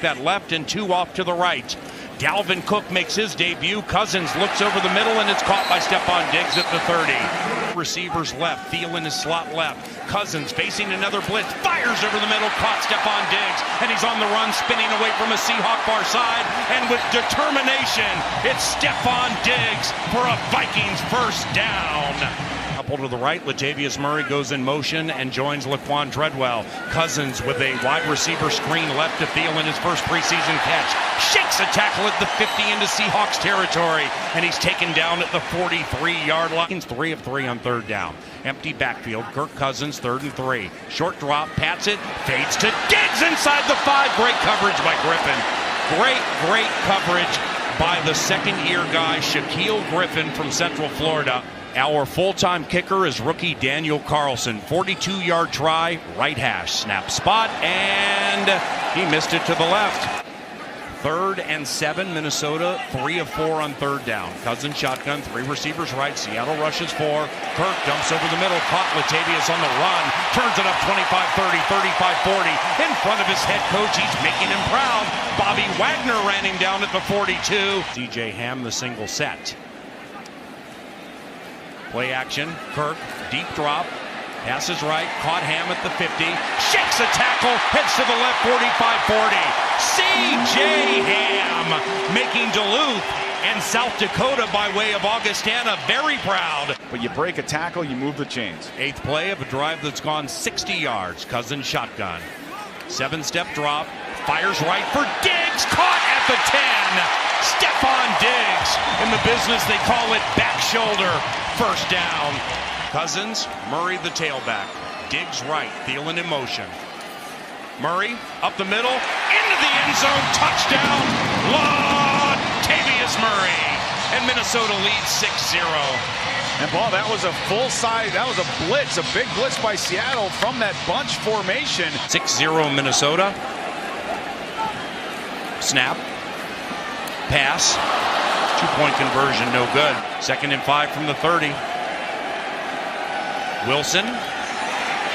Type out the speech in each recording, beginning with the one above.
That left and 2 off to the right. Dalvin Cook makes his debut. Cousins looks over the middle, and it's caught by Stephon Diggs at the 30. Receivers left. Thielen is slot left. Cousins facing another blitz. Fires over the middle. Caught Stephon Diggs, and he's on the run, spinning away from a Seahawk far side. And with determination, it's Stephon Diggs for a Vikings first down. To the right, Latavius Murray goes in motion and joins Laquan Treadwell. Cousins with a wide receiver screen left to Thielen, his first preseason catch. Shakes a tackle at the 50 into Seahawks territory, and he's taken down at the 43-yard line. 3 of 3 on third down. Empty backfield. Kirk Cousins, 3rd and 3. Short drop, pats it, fades to Diggs inside the 5. Great coverage by Griffin. Great coverage by the second-year guy, Shaquille Griffin from Central Florida. Our full-time kicker is rookie Daniel Carlson. 42-yard try, right hash, snap spot, and he missed it to the left. 3rd and 7, Minnesota, 3 of 4 on third down. Cousins shotgun, 3 receivers right, Seattle rushes 4. Kirk dumps over the middle, caught Latavius on the run, turns it up 25-30, 35-40. In front of his head coach, he's making him proud. Bobby Wagner ran him down at the 42. DJ Ham, the single set. Play action, Kirk, deep drop, passes right, caught Ham at the 50, shakes a tackle, heads to the left, 45-40. C.J. Ham making Duluth and South Dakota by way of Augustana very proud. But you break a tackle, you move the chains. 8th play of a drive that's gone 60 yards. Cousins shotgun. 7-step drop, fires right for Diggs, caught at the 10. Stephon Diggs, in the business they call it back shoulder, first down. Cousins, Murray the tailback. Diggs right, Thielen in motion. Murray up the middle, into the end zone, touchdown, Latavius Murray. And Minnesota leads 6-0. And Paul, that was a full-size, that was a blitz, a big blitz by Seattle from that bunch formation. 6-0 Minnesota. Snap. Pass. 2-point conversion, no good. 2nd and 5 from the 30. Wilson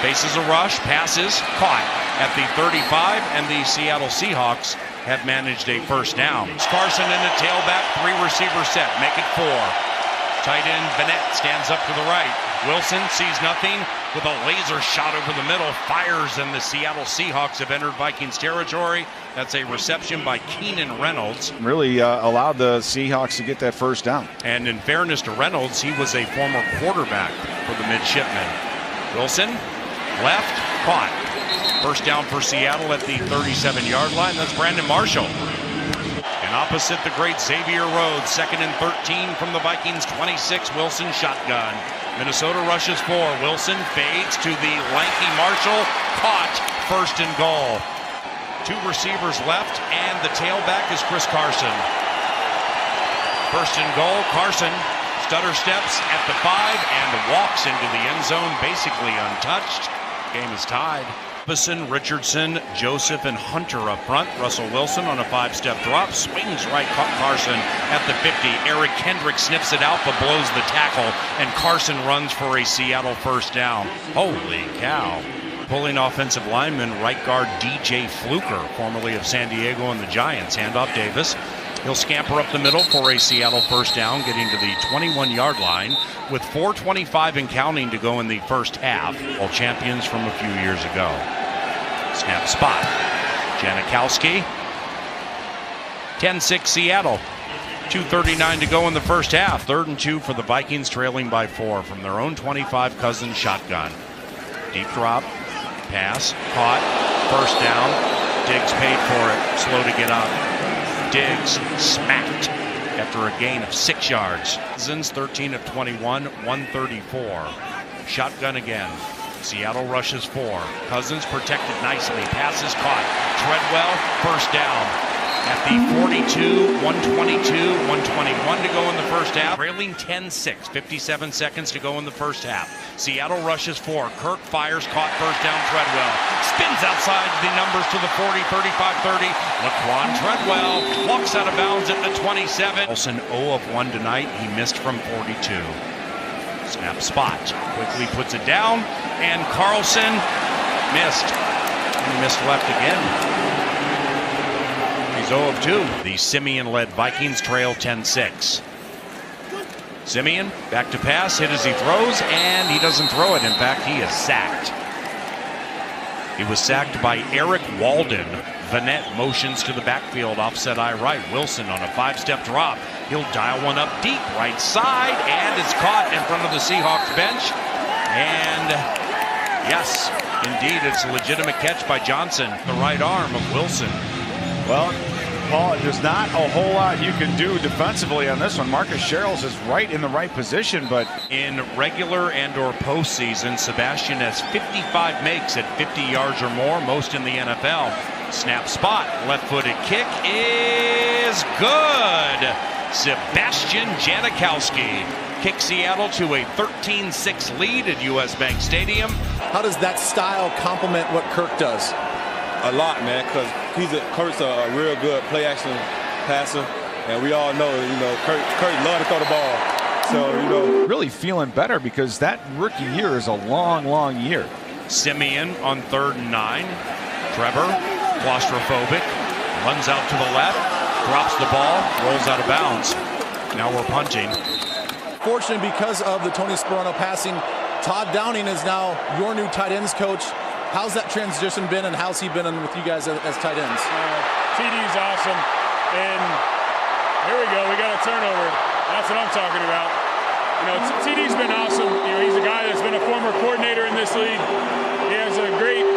faces a rush, passes, caught at the 35, and the Seattle Seahawks have managed a first down. Carson in the tailback, 3 receiver set, make it 4. Tight end Bennett stands up to the right. Wilson sees nothing with a laser shot over the middle, fires, and the Seattle Seahawks have entered Vikings territory. That's a reception by Keenan Reynolds. Really allowed the Seahawks to get that first down. And in fairness to Reynolds, he was a former quarterback for the midshipmen. Wilson, left, caught. First down for Seattle at the 37-yard line. That's Brandon Marshall. And opposite the great Xavier Rhodes, 2nd and 13 from the Vikings 26. Wilson shotgun. Minnesota rushes 4. Wilson fades to the lanky Marshall. Caught, 1st and goal. 2 receivers left, and the tailback is Chris Carson. 1st and goal. Carson stutter steps at the 5 and walks into the end zone, basically untouched. Game is tied. Robinson, Richardson, Joseph, and Hunter up front. Russell Wilson on a 5-step drop, swings right, caught Carson at the 50. Eric Kendrick sniffs it out but blows the tackle, and Carson runs for a Seattle first down. Holy cow. Pulling offensive lineman, right guard DJ Fluker, formerly of San Diego and the Giants. Handoff Davis. He'll scamper up the middle for a Seattle first down, getting to the 21-yard line with 4:25 and counting to go in the first half. All champions from a few years ago. Snap spot. Janikowski. 10-6 Seattle. 2:39 to go in the first half. 3rd and 2 for the Vikings, trailing by 4 from their own 25. Cousins shotgun. Deep drop. Pass. Caught. First down. Diggs paid for it. Slow to get up. Diggs smacked after a gain of 6 yards. Cousins 13 of 21, 134. Shotgun again. Seattle rushes 4. Cousins protected nicely. Passes caught. Treadwell, first down. At the 42, 122, 121 to go in the first half. Trailing 10-6, 57 seconds to go in the first half. Seattle rushes 4. Kirk fires, caught, first down, Treadwell. Spins outside the numbers to the 40, 35, 30. Laquan Treadwell walks out of bounds at the 27. Wilson 0 of 1 tonight. He missed from 42. Snap spot. Quickly puts it down, and Carlson missed. And he missed left again. He's 0 of 2. The Simeon-led Vikings trail 10-6. Simeon back to pass, hit as he throws, and he doesn't throw it. In fact, he is sacked. He was sacked by Eric Walden. Vanette motions to the backfield, offset eye right. Wilson on a 5-step drop. He'll dial one up deep, right side, and it's caught in front of the Seahawks bench. And yes, indeed, it's a legitimate catch by Johnson, the right arm of Wilson. Well, Paul, there's not a whole lot you can do defensively on this one. Marcus Sherrills is right in the right position, but in regular and or postseason, Sebastian has 55 makes at 50 yards or more, most in the NFL. Snap spot, left-footed kick is good. Sebastian Janikowski kicks Seattle to a 13-6 lead at US Bank Stadium. How does that style complement what Kirk does? A lot, man, because Kirk's a real good play-action passer, and we all know, Kirk loves to throw the ball. So, really feeling better because that rookie year is a long, long year. Simeon on 3rd and 9. Trevor, claustrophobic, runs out to the left, drops the ball, rolls out of bounds. Now we're punting. Fortunate because of the Tony Sperano passing, Todd Downing is now your new tight ends coach. How's that transition been, and how's he been with you guys as tight ends? TD's awesome, and here we go. We got a turnover. That's what I'm talking about. TD's been awesome. He's a guy that's been a former coordinator in this league. He has a great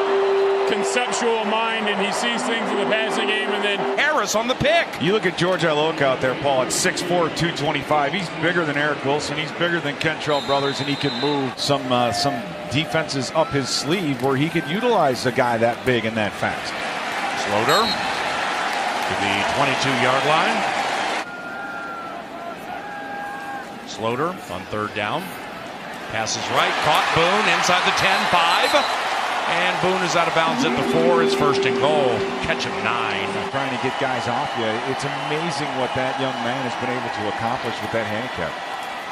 conceptual mind, and he sees things in the passing game. And then Harris on the pick. You look at George Iloka out there, Paul, at 6'4", 225. He's bigger than Eric Wilson. He's bigger than Kentrell Brothers, and he can move some defenses up his sleeve where he could utilize a guy that big and that fast. Sloter to the 22-yard line. Sloter on 3rd down. Passes right, caught Boone inside the 10-5. And Boone is out of bounds at the 4. It's 1st and goal. Catch of 9. Trying to get guys off you. It's amazing what that young man has been able to accomplish with that handicap.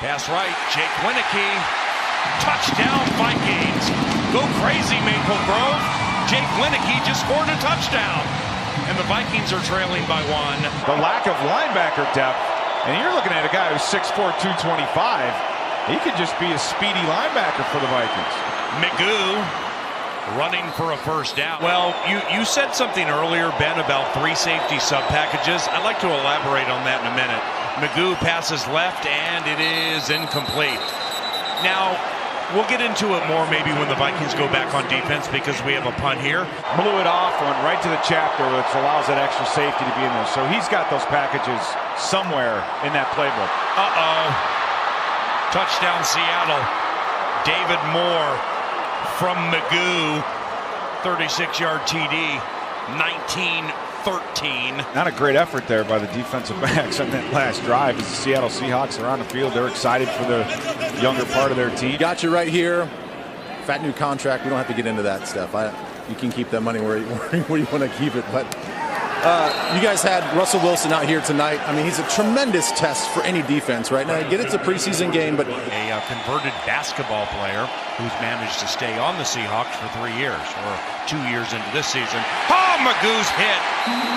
Pass right, Jake Wieneke. Touchdown Vikings. Go crazy Maple Grove. Jake Wieneke just scored a touchdown. And the Vikings are trailing by 1. The lack of linebacker depth. And you're looking at a guy who's 6'4", 225. He could just be a speedy linebacker for the Vikings. Magoo running for a 1st down. Well, you said something earlier, Ben, about 3 safety sub packages. I'd like to elaborate on that in a minute. Magoo passes left, and it is incomplete. Now, we'll get into it more maybe when the Vikings go back on defense because we have a punt here. Blew it off, went right to the chapter, which allows that extra safety to be in there. So he's got those packages somewhere in that playbook. Uh-oh. Touchdown Seattle. David Moore from Magoo. 36-yard TD. 19-13. Not a great effort there by the defensive backs on that last drive. As the Seattle Seahawks are on the field, they're excited for the younger part of their team. Got you right here. Fat new contract. We don't have to get into that stuff. You can keep that money where you want to keep it. But you guys had Russell Wilson out here tonight. I mean, he's a tremendous test for any defense, right? Now, I get it's a preseason game, but a converted basketball player who's managed to stay on the Seahawks for 3 years, or 2 years into this season. Oh, Magoo's hit.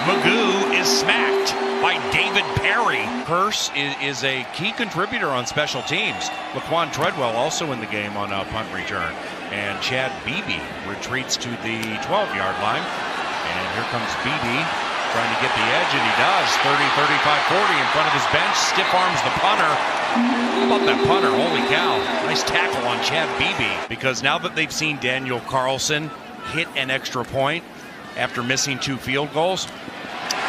Magoo is smacked by David Perry. Hurst is a key contributor on special teams. Laquan Treadwell also in the game on a punt return. And Chad Beebe retreats to the 12-yard line. And here comes Beebe trying to get the edge, and he does. 30, 35, 40 in front of his bench. Stiff arms the punter. How about that punter? Holy cow. Nice tackle on Chad Beebe. Because now that they've seen Daniel Carlson hit an extra point after missing 2 field goals,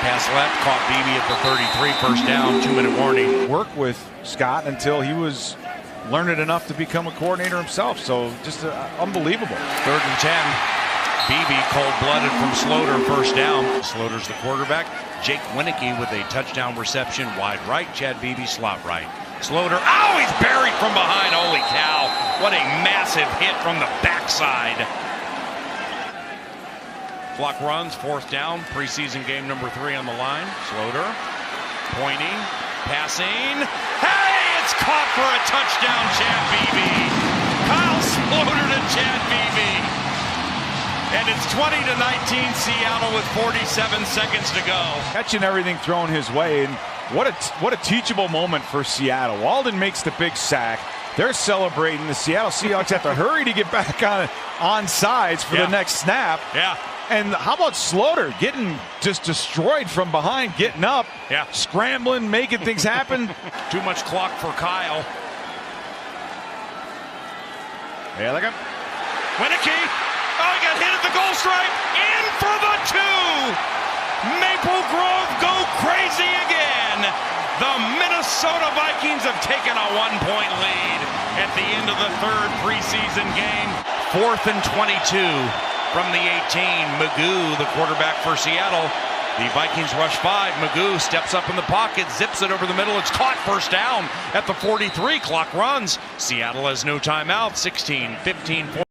pass left, caught Beebe at the 33, 1st down, 2-minute warning. Work with Scott until he was learned enough to become a coordinator himself. So just unbelievable. 3rd and 10. Beebe cold-blooded from Sloter, 1st down. Sloter's the quarterback. Jake Wieneke with a touchdown reception wide right. Chad Beebe slot right. Sloter, oh, he's buried from behind. Holy cow. What a massive hit from the backside. Clock runs, 4th down. Preseason game number 3 on the line. Sloter pointing, passing. Hey, it's caught for a touchdown, Chad Beebe. Kyle Sloter to Chad Beebe. And it's 20-19 Seattle with 47 seconds to go. Catching everything thrown his way, and what a teachable moment for Seattle. Walden makes the big sack. They're celebrating. The Seattle Seahawks have to hurry to get back on sides for the next snap. Yeah. And how about Slaughter getting just destroyed from behind, getting up, scrambling, making things happen. Too much clock for Kyle. Yeah, look at Winicky. Oh, he got hit at the goal stripe. In for the 2. Maple Grove go crazy again. The Minnesota Vikings have taken a 1-point lead at the end of the 3rd preseason game. 4th and 22 from the 18. Magoo, the quarterback for Seattle. The Vikings rush 5. Magoo steps up in the pocket, zips it over the middle. It's caught, first down at the 43. Clock runs. Seattle has no timeout. 16-15.